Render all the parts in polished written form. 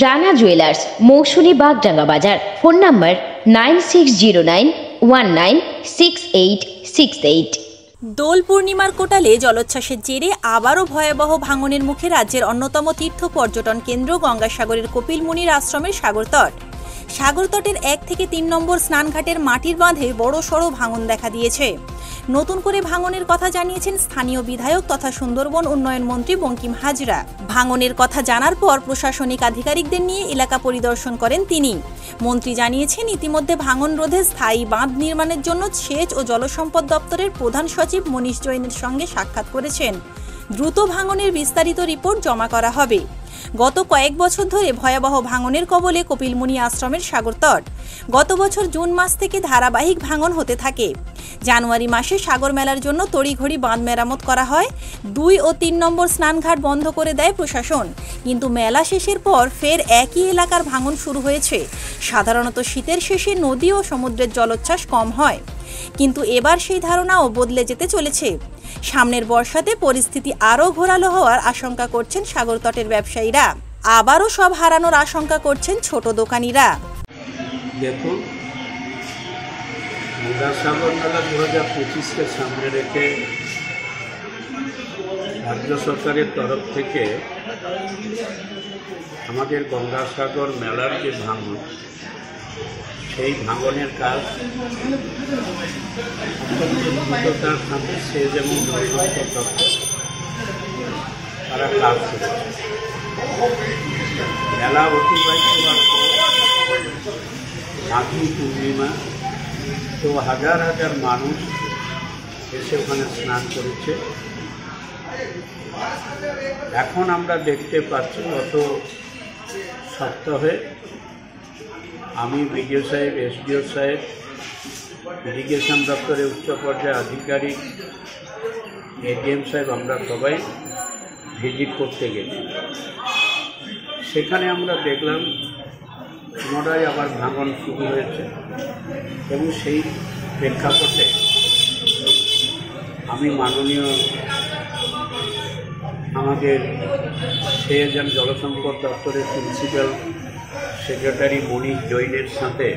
Rana jewellers, মৌসুমী বাগডাঙ্গা বাজার। Phone number 9609196868। দোল পূর্ণিমার কোটালে জলোচ্ছ্বাসের জেরে আবারও ভয়াবহ ভাঙনের মুখে রাজ্যের অন্যতম তীর্থ পর্যটন কেন্দ্র গঙ্গাসাগরের কপিলমুনির আশ্রমের সাগরতট। সাগরতটের 1 থেকে 3 নম্বর স্নানঘাটের মাটির বাঁধে বড়সড় ভাঙন দেখা দিয়েছে। নতুন করে ভাঙনের কথা জানিয়েছেন স্থানীয় বিধায়ক তথা সুন্দরবন উন্নয়ন মন্ত্রী বঙ্কিম হাজরা। ভাঙনের কথা জানার পর প্রশাসনিক আধিকারিকদের নিয়ে এলাকা পরিদর্শন করেন তিনি। মন্ত্রী জানিয়েছেন, ইতিমধ্যে ভাঙন রোধে স্থায়ী বাঁধ নির্মাণের জন্য সেচ ও জলসম্পদ দপ্তরের প্রধান সচিব মনীষ জৈনের সঙ্গে সাক্ষাৎ করেছেন। দ্রুত ভাঙনের বিস্তারিত রিপোর্ট জমা করা হবে। গত কয়েক বছর ধরে ভয়াবহ ভাঙনের কবলে কপিলমুনি আশ্রমের সাগরতট। গত বছর জুন মাস থেকে ধারাবাহিক ভাঙন হতে থাকে। জানুয়ারি মাসে সাগর মেলার জন্য তড়িঘড়ি বাঁধ মেরামত করা হয়। 2 ও 3 নম্বর স্নানঘাট বন্ধ করে দেয় প্রশাসন। কিন্তু মেলা শেষের পর ফের একই এলাকার ভাঙন শুরু হয়েছে। সাধারণত শীতের শেষে নদী ও সমুদ্রের জলোচ্ছ্বাস কম হয়, কিন্তু এবার সেই ধারণাও বদলে যেতে চলেছে। সামনের বর্ষাতে পরিস্থিতি আরও ঘোরালো হওয়ার আশঙ্কা করছেন সাগরতটের ব্যবসায়ীরা। আবারও সব হারানোর আশঙ্কা করছেন ছোট দোকানিরা। দেখুন, গঙ্গাসাগর মেলা 2025-কে সামনে রেখে রাজ্য সরকারের তরফ থেকে আমাদের গঙ্গাসাগর মেলার যে ভাঙন, সেই ভাঙনের কাজ অত্যন্ত দ্রুততার সাথে সেচ এবং জলসম্পদ দপ্তর তারা কাজ করেছে। মেলা অতিবাহিত হওয়ার পর মাঘী পূর্ণিমা, তো হাজার হাজার মানুষ এসে ওখানে স্নান করেছে। এখন আমরা দেখতে পাচ্ছি গত সপ্তাহে আমি বিডিও সাহেব, এসডিও সাহেব, ইরিগেশন দপ্তরের উচ্চ পর্যায়ে আধিকারিক, এডিএম সাহেব, আমরা সবাই ভিজিট করতে গেছি। সেখানে আমরা দেখলাম পুনরায় আবার ভাঙন শুরু হয়েছে এবং সেই প্রেক্ষাপটে আমি মাননীয় আমাদের সেচ এবং জলসম্পদ দপ্তরের প্রিন্সিপাল সেক্রেটারি মনীষ জৈনের সাথে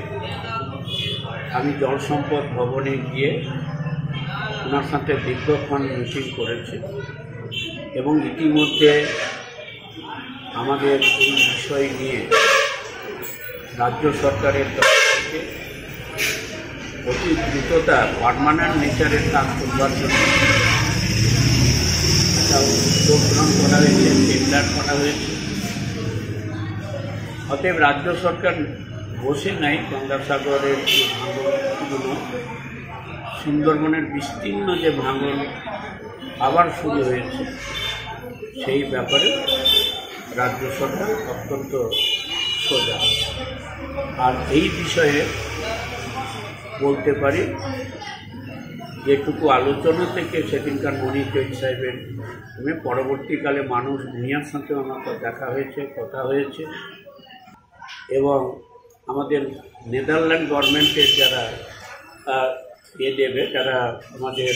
আমি জলসম্পদ ভবনে গিয়ে ওনার সাথে দীর্ঘক্ষণ মিটিং করেছি এবং ইতিমধ্যে আমাদের এই বিষয় নিয়ে রাজ্য সরকারের তরফ থেকে অতি দ্রুততা পার্মানেন্ট নেচারের কাজ করবার জন্য একটা উদ্যোগ গ্রহণ করা হয়েছে, টেন্ডার করা হয়েছে। অতএব রাজ্য সরকার বসে নাই গঙ্গাসাগরের যে ভাঙনগুলো, সুন্দরবনের বিস্তীর্ণ যে ভাঙন আবার শুরু হয়েছে, সেই ব্যাপারে রাজ্য সরকার অত্যন্ত সোজা। আর এই বিষয়ে বলতে পারি, যেটুকু আলোচনা থেকে সেদিনকার মনীষ জৈন সাহেবের পরবর্তীকালে মানুষ দুনিয়ার সাথে আমার দেখা হয়েছে, কথা হয়েছে এবং আমাদের নেদারল্যান্ড গভর্নমেন্টের যারা দেবে, যারা আমাদের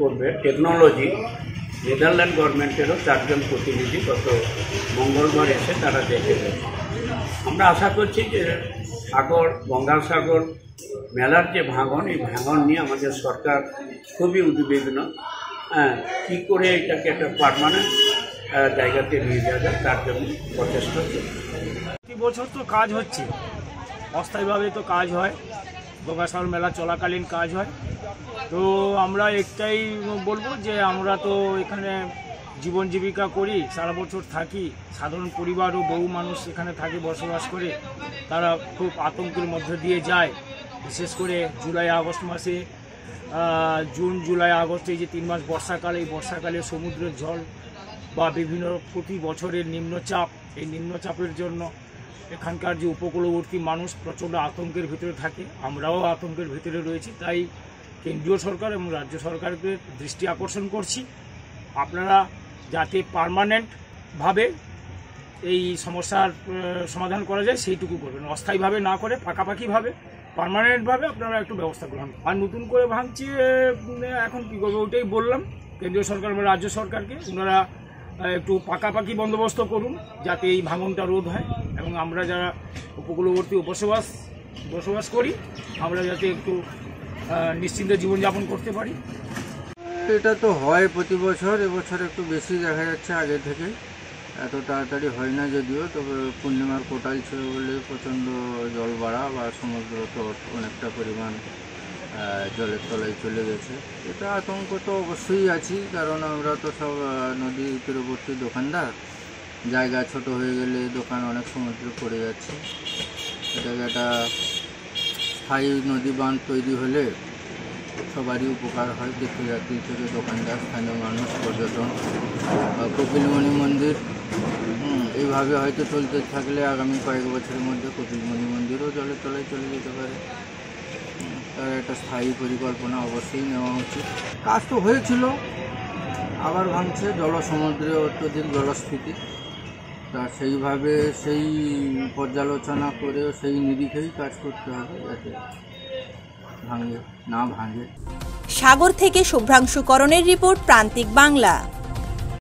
করবে টেকনোলজি, নেদারল্যান্ড গভর্নমেন্টেরও 4 জন প্রতিনিধি গত মঙ্গলবার এসে তারা দেখে গেছে। আমরা আশা করছি যে গঙ্গাসাগর মেলার যে ভাঙন, এই ভাঙন নিয়ে আমাদের সরকার খুবই উদ্বিগ্ন। কী করে এটাকে একটা পার্মানেন্ট জায়গাতে নিয়ে যাওয়া যায় তার জন্য প্রচেষ্টা চলছে। প্রতি বছর তো কাজ হচ্ছে, অস্থায়ীভাবে তো কাজ হয়, গঙ্গাসাগর মেলা চলাকালীন কাজ হয়। তো আমরা একটাই বলবো যে আমরা তো এখানে জীবন জীবিকা করি, সারা বছর থাকি, সাধারণ পরিবার ও বহু মানুষ এখানে থাকে, বসবাস করে, তারা খুব আতঙ্কের মধ্যে দিয়ে যায়। বিশেষ করে জুলাই আগস্ট মাসে, জুন জুলাই আগস্ট, এই যে 3 মাস বর্ষাকাল, এই বর্ষাকালে সমুদ্রের জল বা বিভিন্ন প্রতি বছরের নিম্নচাপ, এই নিম্নচাপের জন্য এখানকার যে উপকূলবর্তী মানুষ প্রচণ্ড আতঙ্কের ভিতরে থাকে। আমরাও আতঙ্কের ভিতরে রয়েছি। তাই কেন্দ্রীয় সরকার এবং রাজ্য সরকারকে দৃষ্টি আকর্ষণ করছি, আপনারা যাতে পার্মানেন্টভাবে এই সমস্যার সমাধান করা যায় সেইটুকু করবেন, অস্থায়ীভাবে না করে পাকাপাকিভাবে পার্মানেন্টভাবে আপনারা একটু ব্যবস্থা গ্রহণ করুন। আর নতুন করে ভাঙছে এখন কী করবে, ওটাই বললাম কেন্দ্রীয় সরকার বা রাজ্য সরকারকে, ওনারা একটু পাকাপাকি বন্দোবস্ত করুন, যাতে এই ভাঙনটা রোধ হয় এবং আমরা যারা উপকূলবর্তী বসবাস করি আমরা যাতে একটু নিশ্চিন্তে জীবনযাপন করতে পারি। এটা তো হয় প্রতি বছর, এবছর একটু বেশি দেখা যাচ্ছে আগে থেকে, এত তাড়াতাড়ি হয় না যদিও, তবে পূর্ণিমার কোটাল ছিল বলে প্রচণ্ড জল বাড়া বা সমুদ্র তো অনেকটা পরিমাণ জলের তলায় চলে গেছে। এটা আতঙ্ক তো অবশ্যই আছি, কারণ আমরা তো সব নদী তীরবর্তী দোকানদার, জায়গা ছোট হয়ে গেলে দোকান অনেক সমুদ্রে পড়ে যাচ্ছে। এটাকে একটা স্থায়ী নদী বাঁধ তৈরি হলে সবারই উপকার হয়, তীর্থযাত্রী থেকে দোকানদার, স্থানীয় মানুষ, পর্যটন, কপিলমণি মন্দির, এইভাবে হয়তো চলতে থাকলে আগামী কয়েক বছরের মধ্যে কপিলমণি মন্দিরও জলের তলায় চলে যেতে পারে। তার একটা স্থায়ী পরিকল্পনা অবশ্যই নেওয়া উচিত। কাজ তো হয়েছিল, আবার ভাঙছে, সমুদ্রে অত্যধিক জলস্ফীতি, তা সেইভাবে সেই পর্যালোচনা করেও সেই নিরিখেই কাজ করতে হবে যাতে না ভাঙে। সাগর থেকে শুভ্রাংশু করণের রিপোর্ট, প্রান্তিক বাংলা।